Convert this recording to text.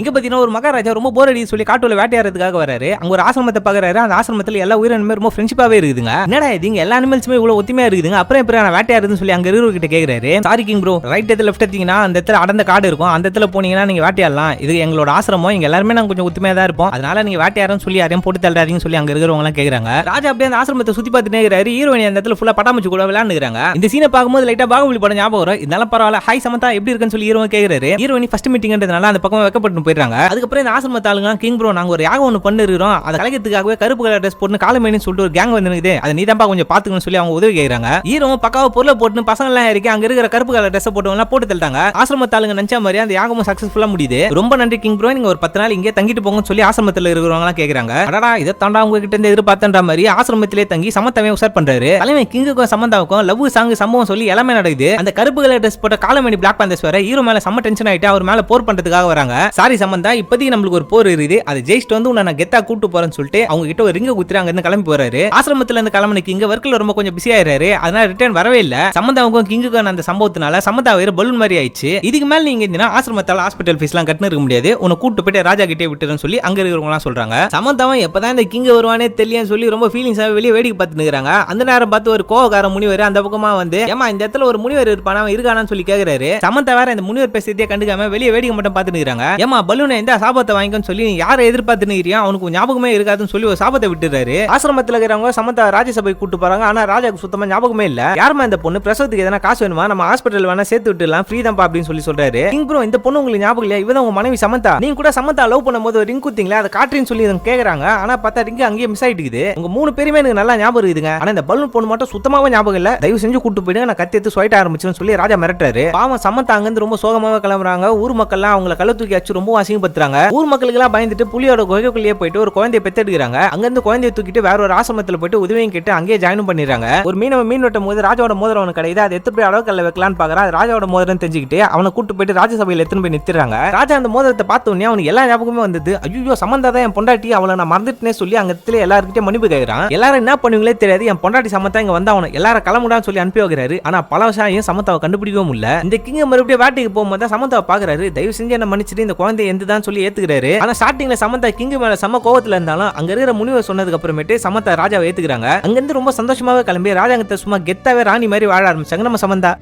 இங்க பாத்தீங்கன்னா ஒரு மகாராஜா ரொம்ப போர் அடி சொல்லி காட்டுல வேட்டையாடுறதுக்காக வராரு. அங்க ஒரு ஆசிரமத்தை பாக்குறாரு. அந்த ஆசிரமத்துல எல்லா உயிரினமே ரொம்ப ஃப்ரெண்ட்ஷிப்பாவே இருக்குதுங்க. என்னடா இது எல்லா அனிமல்ஸுமே இவ்வளவு ஒத்துமையா இருக்குதுங்க, அப்புறம் எப்படி நான் வேட்டையாடுறதுன்னு சொல்லி அங்க இருக்கிறவர்கிட்ட கேக்குறாரு. சாரி கிங் ப்ரோ, ரைட் இடத்துல லெஃப்ட் எடுத்தீங்கன்னா அந்த இடத்துல அடர்ந்த காடு இருக்கும், அந்த இடத்துல போனீங்கன்னா நீங்க வேட்டையாடலாம். இது எங்களோட ஆசிரமம், இங்க எல்லாருமே நாங்க கொஞ்சம் ஒத்துமையா தான் இருப்போம், அதனால நீங்க வேட்டையாடுறன்னு சொல்லி யாரையும் போட்டு தள்ளாதீங்கன்னு சொல்லி அங்க இருக்கிறவங்க எல்லாம் கேக்குறாங்க. ராஜா அப்படியே அந்த ஆசிரமத்தை சுத்தி பார்த்துட்டே இருக்கிறாரு. ஹீரோயினி அந்த இடத்துல ஃபுல்லா பட்டாமூச்சி கூட விளையாண்டுறாங்க. இந்த சீனை பார்க்கும்போது லைட்டா பாகுபலி படம் ஞாபகம் வரும். இதனால பரவாயில்ல. ஹாய் சமந்தா எப்படி இருக்குன்னு சொல்லி ஹீரோ கேக்குறாரு. ஹீரோயினி ஃபர்ஸ்ட் மீட்டிங்ன்றதுனால அந்த பக்கம் வெக்கப்பட்டு போயிடுறாங்க. அதுக்கப்புறம் இந்த ஆசிரமத்து ஆளுங்க கிங் ப்ரோ நாங்க ஒரு யாகம் ஒன்று பண்ணிருக்கோம், அதை கலைக்கிறதுக்காகவே கருப்பு கலர் ட்ரெஸ் போட்டு காலமேனு சொல்லிட்டு ஒரு கேங் வந்துருக்குது, அதை நீ தான்ப்பா கொஞ்சம் பாத்துக்கணும்னு சொல்லி அவங்க உதவி கேட்கறாங்க. ஹீரோ பக்காவா பொருளை போட்டு பசங்க எல்லாம் இருக்கு அங்க இருக்கிற கருப்பு கலர் ட்ரெஸ் போட்டு போட்டு தள்ளிட்டாங்க. ஆசிரமத்து ஆளுங்க நினைச்ச மாதிரி அந்த யாகமும் சக்சஸ்ஃபுல்லா முடியுது. ரொம்ப நன்றி கிங் ப்ரோ, நீங்க ஒரு 10 நாள் இங்கே தங்கிட்டு போங்கன்னு சொல்லி ஆசிரமத்தில் இருக்கிறவங்க எல்லாம் கேட்கறாங்க. அடடா இதை தாண்டா அவங்க கிட்ட இருந்து எதிர்பார்த்தன்ற மாதிரி ஆசிரமத்திலே தங்கி சமந்தாவை உசார் பண்றாரு. தலைமை கிங்குக்கும் சமந்தாவுக்கும் லவ் சாங் சம்பவம் சொல்லி எல்லாமே நடக்குது. அந்த கருப்பு கலர் ட்ரெஸ் போட்ட காலமேனி பிளாக் பேந்தர்ஸ் வேற ஹீரோ மேல செம்ம டென்ஷன் ஆயிட்டு அவர் மேல போர் பண்றதுக்காக வராங்க. சாரி சமந்தா, இப்போதைக்கு நம்மளுக்கு ஒரு போர் இருக்குது, அதை ஜெயிச்சிட்டு வந்து உன்னை நான் கெத்தா கூட்டு போறேன்னு சொல்லிட்டு அவங்க கிட்ட ஒரு ரிங்க குத்துறாங்க. அங்க இருந்து கிளம்பி போறாரு. ஆசிரமத்துல இருந்து கிளம்பின கிங்க வர்க்ல ரொம்ப கொஞ்சம் பிஸி ஆயிராரு. அதனால ரிட்டர்ன் வரவே இல்ல. சமந்தாவுக்கும் கிங்குக்கும் அந்த சம்பவத்தினால சமந்தா வேற பலூன் மாதிரி ஆயிடுச்சு. இதுக்கு மேல நீங்க இந்த ஆசிரமத்தால ஹாஸ்பிட்டல் ஃபீஸ் எல்லாம் கட்டணும் இருக்க முடியாது, உன்னை கூட்டு போயிட்டு ராஜா கிட்டே விட்டுறேன்னு சொல்லி அங்க இருக்கிறவங்க எல்லாம் சொல்றாங்க. சமந்தாவும் எப்பதான் இந்த கிங்க வருவானே தெரியலன்னு சொல்லி ரொம்ப ஃபீலிங்ஸாவே வெளியே வேடிக்கை பார்த்துட்டு இருக்காங்க. அந்த நேரம் பார்த்து ஒரு கோவக்கார முனிவர் அந்த பக்கமா வந்து ஏமா இந்த இடத்துல ஒரு முனிவர் இருப்பானா இருக்கானான்னு சொல்லி கேக்குறாரு. சமந்தா வேற இந்த முனிவர் பேசியதே கண்டுக்காம வெளியே வேடிக்கை மட்டும் பார்த்துட்டு இருக்காங்க. ஏமா பலூனை இந்த சாபத்தை வாங்கிக்கன்னு சொல்லி யாரை எதிர்பார்த்துன்னு அவனுக்கு ஞாபகமே இருக்காதுன்னு சொல்லி ஒரு சாபத்தை விட்டுறாரு. ஆசிரமத்தில் இருக்கிறவங்க சமந்தா ராஜ்யசபை கூட்டு போறாங்க. ஆனா ராஜாக்கு சுத்தமா ஞாபகமே இல்ல. யாருமா இந்த பொண்ணு, பிரசவத்துக்கு எதனா காசு வேணுமா, நம்ம ஹாஸ்பிட்டல் வேணா சேர்த்து விட்டுலாம், ஃப்ரீ தான் அப்படின்னு சொல்லி சொல்றாரு. கிங் ப்ரோ இந்த பொண்ணு உங்களுக்கு ஞாபகம் இல்லையா, இவதான் உங்க மனைவி சமந்தா, நீங்க கூட சமந்தா லவ் பண்ணும்போது ஒரு ரிங் குத்தீங்களா, அதை காட்டுறேன்னு சொல்லி கேக்குறாங்க. ஆனா பார்த்தா ரிங் அங்கேயே மிஸ் ஆயிட்டு இருக்குது. உங்க 3 பேருமே எனக்கு நல்லா ஞாபகம் இருக்குதுங்க, ஆனா இந்த பலூன் பொண்ணு மட்டும் சுத்தமாவே ஞாபகம் இல்ல, தயவு செஞ்சு கூட்டு போயிடுங்க, நான் கத்தி எடுத்து ஸ்வைட் ஆரம்பிச்சுன்னு சொல்லி ராஜா மிரட்டுறாரு. பாவம் சமந்தா அங்க இருந்து ரொம்ப சோகமாவே கிளம்புறாங்க. ஊர் மக்கள் எல்லாம் அவங்களை கள்ள தூக்கி அடிச்சு ரொம்ப அசிங்கப்படுத்துறாங்க. ஊர் மக்களுக்கு எல்லாம் பயந்துட்டு புலியோட குகைக்குள்ளேயே போயிட்டு ஒரு குழந்தையை பெத்தெடுக்கிறாங்க. அங்க இருந்து குழந்தையை தூக்கிட்டு வேற ஒரு ஆசிரமத்தில் போயிட்டு உதவியும் கேட்டு அங்கேயே ஜாயின் பண்ணிடுறாங்க. ஒரு மீனவன் மீன் வெட்டும் போது ராஜாவோட மோதிரம் அவனுக்கு கிடையாது, அதை எடுத்து போய் அளவுக்கல்ல வைக்கலான்னு பாக்குறான். ராஜாவோட மோதிரம் தெரிஞ்சுக்கிட்டு அவனை கூட்டு போயிட்டு ராஜ்யசபையில் எடுத்துன்னு போய் நிறுத்துறாங்க. ராஜா அந்த மோதிரத்தை பார்த்த உடனே அவனுக்கு எல்லா ஞாபகமே வந்தது. ஐயோ சமந்தா தான் என் பொண்டாட்டி, அவளை நான் மறந்துட்டேன்னு சொல்லி அங்க இடத்துல எல்லாருக்கிட்டே மன்னிப்பு கேட்கிறான். எல்லாரும் என்ன பண்ணுவீங்களே தெரியாது, என் பொண்டாட்டி சமந்தா இங்க வந்து அவனை எல்லாரும் கிளம்புடான்னு சொல்லி அனுப்பி வைக்கிறாரு. ஆனா பல வருஷம் சமந்தாவை கண்டுபிடிக்கவும் இல்ல. இந்த கிங்க மறுபடியும் வேட்டைக்கு போகும்போது சமந்தாவை பாக்குறாரு. தயவு செஞ்சு என்ன மன்னிச்சிட்டு இந்த குழந்தை எந்ததான் சொல்லி ஏத்துக்கிறாரு. ஆனா ஸ்டார்டிங்ல சமந்தா கிங் மேல செம்ம கோவத்துல இருந்தாலும் அங்க இருக்கிற முனிவர் சொன்னதுக்கு அப்புறமேட்டு சமந்தா ராஜாவை ஏத்துக்கிறாங்க. அங்கிருந்து ரொம்ப சந்தோஷமாவே கிளம்பி ராஜாங்கத்தை சும்மா கெத்தாவே ராணி மாதிரி வாழ ஆரம்பிச்சாங்க நம்ம சமந்தா.